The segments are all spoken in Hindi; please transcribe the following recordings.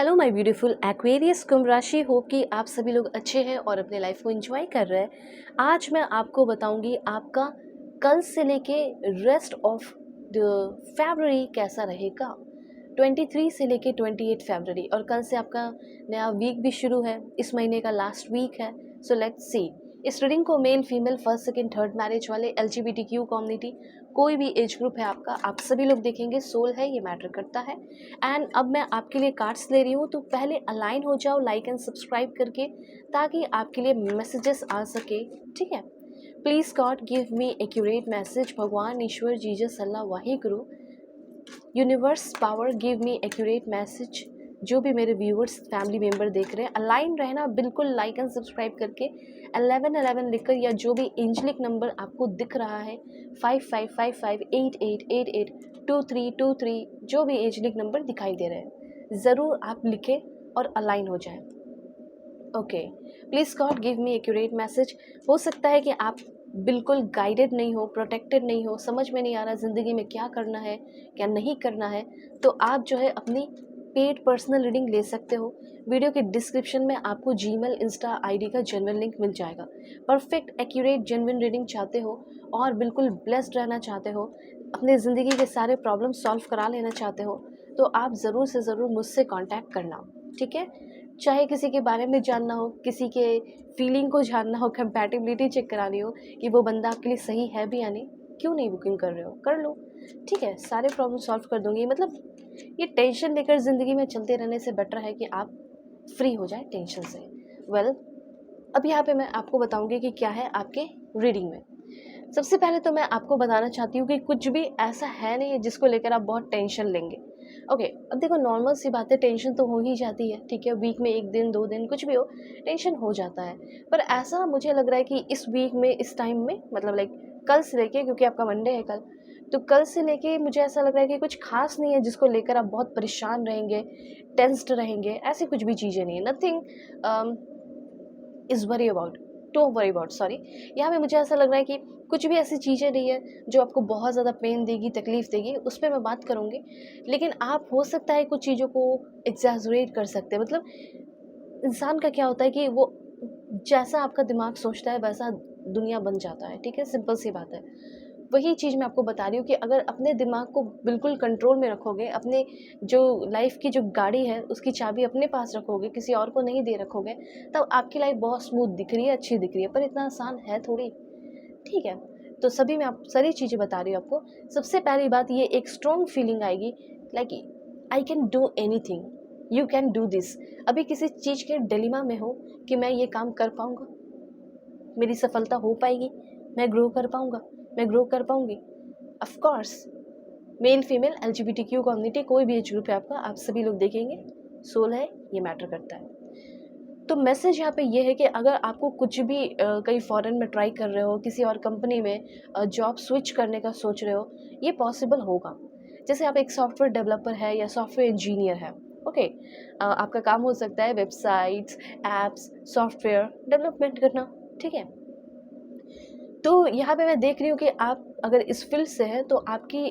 हेलो माय ब्यूटीफुल एक्वेरियस कुंभ राशि, होप कि आप सभी लोग अच्छे हैं और अपने लाइफ को एंजॉय कर रहे हैं। आज मैं आपको बताऊंगी आपका कल से लेके रेस्ट ऑफ द फरवरी कैसा रहेगा। 23 से लेके 28 फरवरी, और कल से आपका नया वीक भी शुरू है, इस महीने का लास्ट वीक है। So let's see. इस रीडिंग को male female first second third marriage वाले LGBTQ कम्युनिटी, कोई भी एज ग्रुप है आपका, आप सभी लोग देखेंगे। सोल है, ये मैटर करता है। एंड अब मैं आपके लिए कार्ड्स ले रही हूँ, तो पहले अलाइन हो जाओ लाइक एंड सब्सक्राइब करके, ताकि आपके लिए मैसेजेस आ सके। ठीक है। Please God give me accurate message. भगवान, ईश्वर, जीसस, अल्लाह, Wahe Guru, universe, power, give me accurate message. जो भी मेरे व्यूअर्स फैमिली मेम्बर देख रहे हैं, अलाइन रहना बिल्कुल, लाइक एंड सब्सक्राइब करके 1111 लिखकर, या जो भी एंजलिक नंबर आपको दिख रहा है 555588882323, जो भी एंजलिक नंबर दिखाई दे रहे हैं ज़रूर आप लिखें और अलाइन हो जाएं। Okay. Please God give me accurate message. हो सकता है कि आप बिल्कुल गाइडेड नहीं हो, प्रोटेक्टेड नहीं हो, समझ में नहीं आ रहा ज़िंदगी में क्या करना है क्या नहीं करना है, तो आप जो है अपनी पेड पर्सनल रीडिंग ले सकते हो। वीडियो के डिस्क्रिप्शन में आपको जीमेल इंस्टा आईडी का जेन्युइन लिंक मिल जाएगा। परफेक्ट एक्यूरेट जेन्युइन रीडिंग चाहते हो और बिल्कुल ब्लेस्ड रहना चाहते हो, अपने ज़िंदगी के सारे प्रॉब्लम सॉल्व करा लेना चाहते हो, तो आप ज़रूर से ज़रूर मुझसे कांटेक्ट करना। ठीक है। चाहे किसी के बारे में जानना हो, किसी के फीलिंग को जानना हो, कंपैटिबिलिटी चेक करानी हो कि वो बंदा आपके लिए सही है भी या नहीं, क्यों नहीं बुकिंग कर रहे हो, कर लो। ठीक है, सारे प्रॉब्लम सॉल्व कर दूंगी। मतलब ये टेंशन लेकर ज़िंदगी में चलते रहने से बेटर है कि आप फ्री हो जाए टेंशन से। वेल, अब यहाँ पे मैं आपको बताऊंगी कि क्या है आपके रीडिंग में। सबसे पहले तो मैं आपको बताना चाहती हूँ कि कुछ भी ऐसा है नहीं है जिसको लेकर आप बहुत टेंशन लेंगे। ओके। अब देखो, नॉर्मल सी बात है, टेंशन तो हो ही जाती है। ठीक है, वीक में एक दिन दो दिन कुछ भी हो, टेंशन हो जाता है। पर ऐसा मुझे लग रहा है कि इस वीक में, इस टाइम में, मतलब लाइक कल से लेके, क्योंकि आपका मंडे है कल, तो कल से लेके मुझे ऐसा लग रहा है कि कुछ खास नहीं है जिसको लेकर आप बहुत परेशान रहेंगे, टेंस्ड रहेंगे। ऐसी कुछ भी चीज़ें नहीं है। Nothing is worry about, don't worry about, sorry. यहाँ पे मुझे ऐसा लग रहा है कि कुछ भी ऐसी चीज़ें नहीं है जो आपको बहुत ज़्यादा पेन देगी, तकलीफ़ देगी, उस पर मैं बात करूँगी। लेकिन आप हो सकता है कुछ चीज़ों को एग्जैजरेट कर सकते हैं। मतलब इंसान का क्या होता है कि वो जैसा आपका दिमाग सोचता है वैसा दुनिया बन जाता है। ठीक है, सिंपल सी बात है। वही चीज़ मैं आपको बता रही हूँ कि अगर अपने दिमाग को बिल्कुल कंट्रोल में रखोगे, अपने जो लाइफ की जो गाड़ी है उसकी चाबी अपने पास रखोगे, किसी और को नहीं दे रखोगे, तब आपकी लाइफ बहुत स्मूथ दिख रही है, अच्छी दिख रही है। पर इतना आसान है थोड़ी। ठीक है। तो सभी मैं आप सारी चीज़ें बता रही हूँ आपको। सबसे पहली बात, ये एक स्ट्रॉन्ग फीलिंग आएगी like I can do anything, you can do this. अभी किसी चीज़ के डिलेमा में हो कि मैं ये काम कर पाऊँगा, मेरी सफलता हो पाएगी, मैं ग्रो कर पाऊँगा, मैं ग्रो कर पाऊँगी। Of course, male female LGBTQ community, कोई भी एज ग्रुप है आपका, आप सभी लोग देखेंगे। सोल है, ये मैटर करता है। तो मैसेज यहाँ पे ये है कि अगर आपको कुछ भी कहीं फॉरेन में ट्राई कर रहे हो, किसी और कंपनी में जॉब स्विच करने का सोच रहे हो, ये पॉसिबल होगा। जैसे आप एक सॉफ्टवेयर डेवलपर है या सॉफ्टवेयर इंजीनियर है। ओके। आपका काम हो सकता है वेबसाइट्स, एप्स, सॉफ्टवेयर डेवलपमेंट करना। ठीक है। तो यहाँ पे मैं देख रही हूँ कि आप अगर इस फील्ड से हैं तो आपकी,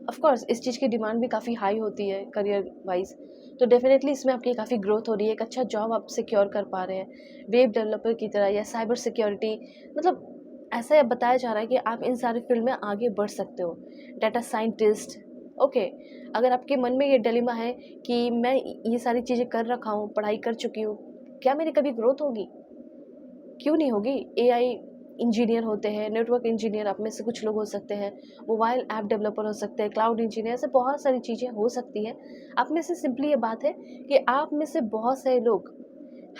ऑफ कोर्स, इस चीज़ की डिमांड भी काफ़ी हाई होती है करियर वाइज। तो डेफिनेटली इसमें आपकी काफ़ी ग्रोथ हो रही है, एक अच्छा जॉब आप सिक्योर कर पा रहे हैं, वेब डेवलपर की तरह या साइबर सिक्योरिटी। मतलब ऐसा बताया जा रहा है कि आप इन सारे फील्ड में आगे बढ़ सकते हो। Data scientist. ओके। अगर आपके मन में ये डिलेमा है कि मैं ये सारी चीज़ें कर रखा हूँ, पढ़ाई कर चुकी हूँ, क्या मेरी कभी ग्रोथ होगी? क्यों नहीं होगी। AI इंजीनियर होते हैं, नेटवर्क इंजीनियर आप में से कुछ लोग हो सकते हैं, मोबाइल ऐप डेवलपर हो सकते हैं, क्लाउड इंजीनियर, ऐसे बहुत सारी चीज़ें हो सकती हैं। आप में से सिंपली ये बात है कि आप में से बहुत सारे लोग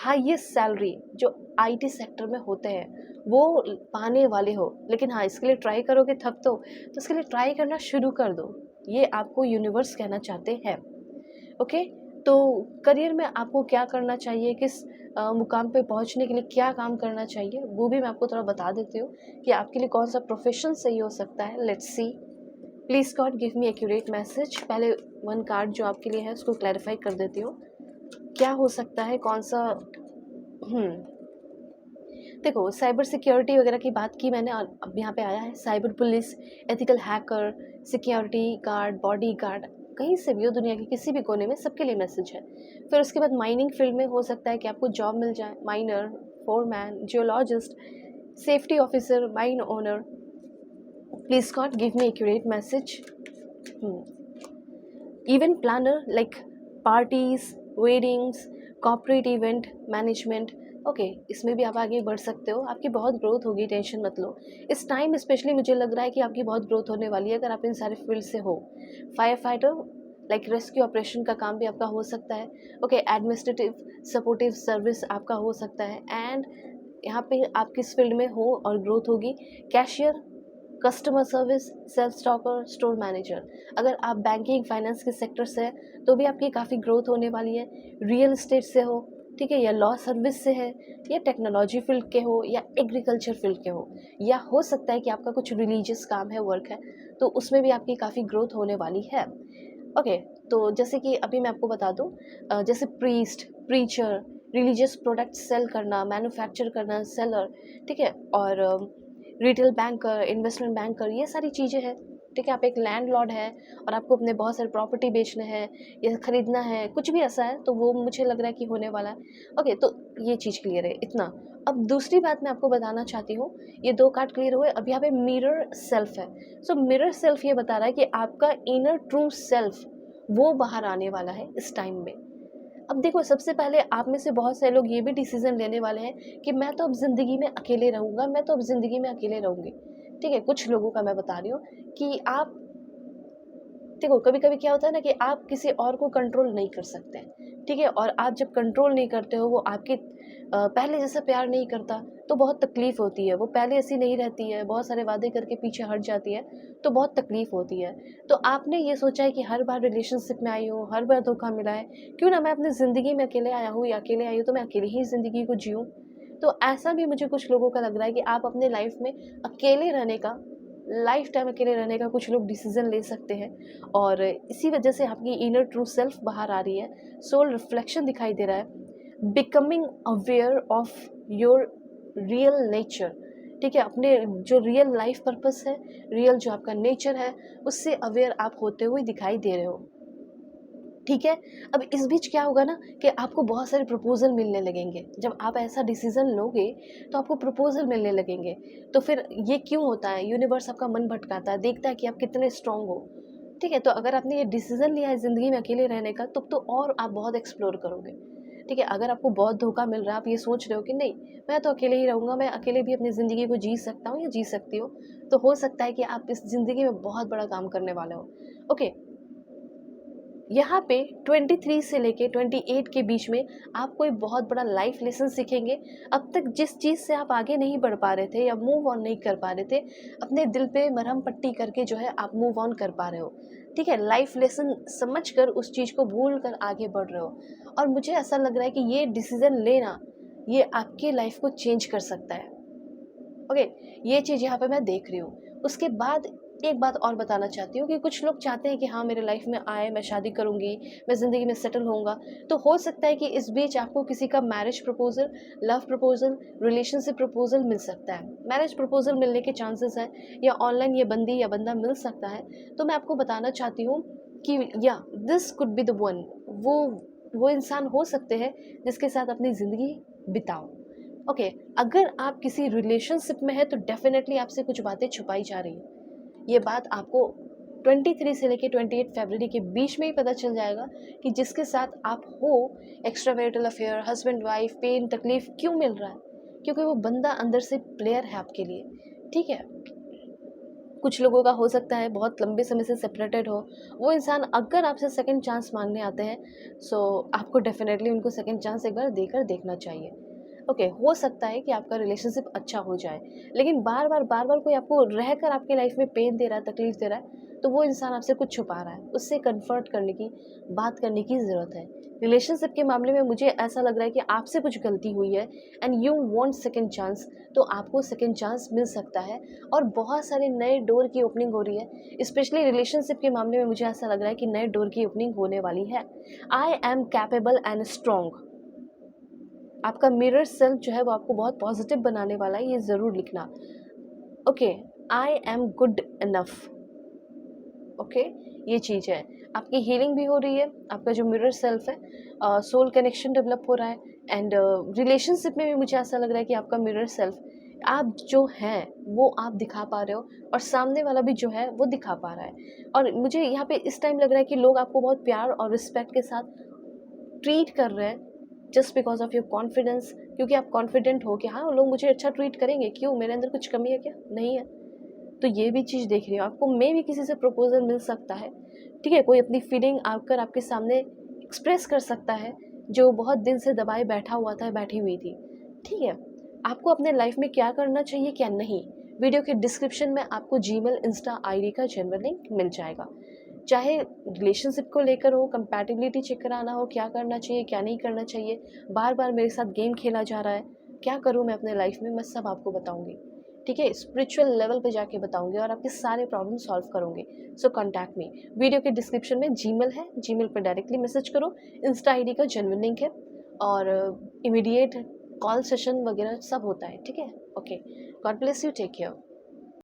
हाईएस्ट सैलरी जो IT सेक्टर में होते हैं वो पाने वाले हो। लेकिन हाँ, इसके लिए ट्राई करोगे तब तो इसके लिए ट्राई करना शुरू कर दो, ये आपको यूनिवर्स कहना चाहते हैं। ओके। तो करियर में आपको क्या करना चाहिए, किस मुकाम पे पहुंचने के लिए क्या काम करना चाहिए, वो भी मैं आपको थोड़ा बता देती हूँ कि आपके लिए कौन सा प्रोफेशन सही हो सकता है। Let's see. Please God give me accurate message. पहले वन कार्ड जो आपके लिए है उसको क्लैरिफाई कर देती हूँ, क्या हो सकता है, कौन सा। देखो, साइबर सिक्योरिटी वगैरह की बात की मैंने, अब यहाँ पे आया है cyber police, ethical hacker, security guard, body guard. कहीं से भी हो, दुनिया के किसी भी कोने में, सबके लिए मैसेज है। फिर उसके बाद माइनिंग फील्ड में हो सकता है कि आपको जॉब मिल जाए, miner, foreman, geologist, safety officer, mine owner. Please God give me accurate message. Event planner like parties, weddings, corporate event management. Okay, इसमें भी आप आगे बढ़ सकते हो, आपकी बहुत ग्रोथ होगी, टेंशन मत लो। इस टाइम स्पेशली मुझे लग रहा है कि आपकी बहुत ग्रोथ होने वाली है अगर आप इन सारे फील्ड से हो। Fire fighter like rescue operation का काम भी आपका हो सकता है। ओके, एडमिनिस्ट्रेटिव सपोर्टिव सर्विस आपका हो सकता है। एंड यहाँ पे आप किस फील्ड में हो और ग्रोथ होगी, cashier, customer service, self stalker, store manager. अगर आप बैंकिंग फाइनेंस के सेक्टर से हैं तो भी आपकी काफ़ी ग्रोथ होने वाली है। रियल इस्टेट से हो, ठीक है, या लॉ सर्विस से है, या टेक्नोलॉजी फील्ड के हो, या एग्रीकल्चर फील्ड के हो, या हो सकता है कि आपका कुछ रिलीजियस काम है, वर्क है, तो उसमें भी आपकी काफ़ी ग्रोथ होने वाली है। ओके, तो जैसे कि अभी मैं आपको बता दूं, जैसे priest, preacher, religious product sale करना, मैन्युफैक्चर करना, सेलर, ठीक है, और रिटेल बैंकर, इन्वेस्टमेंट बैंकर, ये सारी चीज़ें हैं। ठीक है, आप एक लैंडलॉर्ड है और आपको अपने बहुत सारे प्रॉपर्टी बेचने हैं या खरीदना है, कुछ भी ऐसा है, तो वो मुझे लग रहा है कि होने वाला है। ओके, तो ये चीज़ क्लियर है इतना। अब दूसरी बात मैं आपको बताना चाहती हूँ, ये 2 कार्ड क्लियर हुए, अब यहाँ पे मिरर सेल्फ है। सो मिरर सेल्फ ये बता रहा है कि आपका इनर ट्रू सेल्फ वो बाहर आने वाला है इस टाइम में। अब देखो, सबसे पहले आप में से बहुत सारे लोग ये भी डिसीजन लेने वाले हैं कि मैं तो अब ज़िंदगी में अकेले रहूँगा, मैं तो अब ज़िंदगी में अकेले रहूँगी। ठीक है, कुछ लोगों का मैं बता रही हूँ कि आप देखो, कभी-कभी क्या होता है ना कि आप किसी और को कंट्रोल नहीं कर सकते हैं, ठीक है? और आप जब कंट्रोल नहीं करते हो, वो आपके पहले जैसा प्यार नहीं करता, तो बहुत तकलीफ़ होती है। वो पहले ऐसी नहीं रहती है, बहुत सारे वादे करके पीछे हट जाती है, तो बहुत तकलीफ़ होती है। तो आपने ये सोचा है कि हर बार रिलेशनशिप में आई हूँ, हर बार धोखा मिला है, क्यों ना मैं अपनी ज़िंदगी में अकेले आया हूँ या अकेले आई हूँ, तो मैं अकेले ही ज़िंदगी को जिऊँ। तो ऐसा भी मुझे कुछ लोगों का लग रहा है कि आप अपने लाइफ़ में अकेले रहने का, लाइफ टाइम अकेले रहने का कुछ लोग डिसीजन ले सकते हैं, और इसी वजह से आपकी इनर ट्रू सेल्फ बाहर आ रही है, सोल रिफ्लेक्शन दिखाई दे रहा है, becoming aware of your real nature. ठीक है, अपने जो रियल लाइफ पर्पस है, रियल जो आपका नेचर है, उससे अवेयर आप होते हुए दिखाई दे रहे हो। ठीक है, अब इस बीच क्या होगा ना कि आपको बहुत सारे प्रपोज़ल मिलने लगेंगे। जब आप ऐसा डिसीज़न लोगे तो आपको प्रपोज़ल मिलने लगेंगे। तो फिर ये क्यों होता है? यूनिवर्स आपका मन भटकाता है, देखता है कि आप कितने स्ट्रॉन्ग हो। ठीक है, तो अगर आपने ये डिसीज़न लिया है ज़िंदगी में अकेले रहने का, तब तो और आप बहुत एक्सप्लोर करोगे। ठीक है, अगर आपको बहुत धोखा मिल रहा है, आप ये सोच रहे हो कि नहीं, मैं तो अकेले ही रहूँगा, मैं अकेले भी अपनी ज़िंदगी को जी सकता हूँ या जी सकती हो, तो हो सकता है कि आप इस ज़िंदगी में बहुत बड़ा काम करने वाले हो। ओके, यहाँ पे 23 से लेके 28 के बीच में आप कोई बहुत बड़ा लाइफ लेसन सीखेंगे। अब तक जिस चीज़ से आप आगे नहीं बढ़ पा रहे थे या मूव ऑन नहीं कर पा रहे थे, अपने दिल पे मरहम पट्टी करके जो है आप मूव ऑन कर पा रहे हो। ठीक है, लाइफ लेसन समझ कर उस चीज़ को भूल कर आगे बढ़ रहे हो, और मुझे ऐसा लग रहा है कि ये डिसीज़न लेना, ये आपकी लाइफ को चेंज कर सकता है। ओके, ये चीज़ यहाँ पे मैं देख रही हूँ। उसके बाद एक बात और बताना चाहती हूँ कि कुछ लोग चाहते हैं कि हाँ, मेरे लाइफ में आए, मैं शादी करूँगी, मैं ज़िंदगी में सेटल होऊँगा। तो हो सकता है कि इस बीच आपको किसी का marriage proposal, love proposal, relationship proposal मिल सकता है। मैरिज प्रपोज़ल मिलने के चांसेस हैं, या ऑनलाइन ये बंदी या बंदा मिल सकता है। तो मैं आपको बताना चाहती हूँ कि या this could be the one, वो इंसान हो सकते हैं जिसके साथ अपनी ज़िंदगी बिताओ। ओके, अगर आप किसी रिलेशनशिप में हैं तो डेफिनेटली आपसे कुछ बातें छुपाई जा रही हैं। ये बात आपको 23 से लेके 28 फरवरी के बीच में ही पता चल जाएगा कि जिसके साथ आप हो, extramarital affair, husband wife, pain, तकलीफ क्यों मिल रहा है, क्योंकि वो बंदा अंदर से प्लेयर है आपके लिए। ठीक है, कुछ लोगों का हो सकता है बहुत लंबे समय से सेपरेटेड हो, वो इंसान अगर आपसे सेकंड चांस मांगने आते हैं, सो आपको डेफिनेटली उनको सेकंड चांस एक बार देकर देखना चाहिए। ओके, हो सकता है कि आपका रिलेशनशिप अच्छा हो जाए, लेकिन बार बार कोई आपको रहकर आपकी लाइफ में पेन दे रहा है, तकलीफ दे रहा है, तो वो इंसान आपसे कुछ छुपा रहा है, उससे कन्फर्ट करने की, बात करने की ज़रूरत है। रिलेशनशिप के मामले में मुझे ऐसा लग रहा है कि आपसे कुछ गलती हुई है and you want second chance, तो आपको सेकंड चांस मिल सकता है, और बहुत सारे नए डोर की ओपनिंग हो रही है। स्पेशली रिलेशनशिप के मामले में मुझे ऐसा लग रहा है कि नए डोर की ओपनिंग होने वाली है। I am capable and strong, आपका मिरर सेल्फ जो है वो आपको बहुत पॉजिटिव बनाने वाला है, ये ज़रूर लिखना। Okay, I am good enough. Okay, ये चीज़ है। आपकी हीलिंग भी हो रही है, आपका जो मिरर सेल्फ है, सोल कनेक्शन डेवलप हो रहा है, एंड रिलेशनशिप में भी मुझे ऐसा लग रहा है कि आपका मिरर सेल्फ आप जो हैं वो आप दिखा पा रहे हो, और सामने वाला भी जो है वो दिखा पा रहा है। और मुझे यहाँ पे इस टाइम लग रहा है कि लोग आपको बहुत प्यार और रिस्पेक्ट के साथ ट्रीट कर रहे हैं, just because of your confidence, क्योंकि आप कॉन्फिडेंट हो कि हाँ लोग मुझे अच्छा ट्रीट करेंगे, क्यों, मेरे अंदर कुछ कमी है क्या, नहीं है। तो ये भी चीज़ देख रही हो, आपको मे भी किसी से प्रपोजल मिल सकता है, ठीक है, कोई अपनी फीलिंग आकर आपके सामने एक्सप्रेस कर सकता है, जो बहुत दिन से दबाए बैठा हुआ था, बैठी हुई थी, ठीक है। आपको अपने लाइफ में क्या करना चाहिए क्या नहीं, वीडियो के डिस्क्रिप्शन में आपको जीमेल इंस्टा आईडी का जेन्युइन लिंक मिल जाएगा। चाहे रिलेशनशिप को लेकर हो, कंपैटिबिलिटी चेक कराना हो, क्या करना चाहिए क्या नहीं करना चाहिए, बार बार मेरे साथ गेम खेला जा रहा है, क्या करूँ मैं अपने लाइफ में, मैं सब आपको बताऊँगी, ठीक है, स्पिरिचुअल लेवल पे जाके बताऊँगी और आपके सारे प्रॉब्लम सॉल्व करूँगी। सो कॉन्टैक्ट मी, वीडियो के डिस्क्रिप्शन में जीमेल है, जीमेल पर डायरेक्टली मैसेज करो, इंस्टा आईडी का जेन्युइन लिंक है, और इमीडिएट कॉल सेशन वगैरह सब होता है, ठीक है। Okay, God bless you, take care.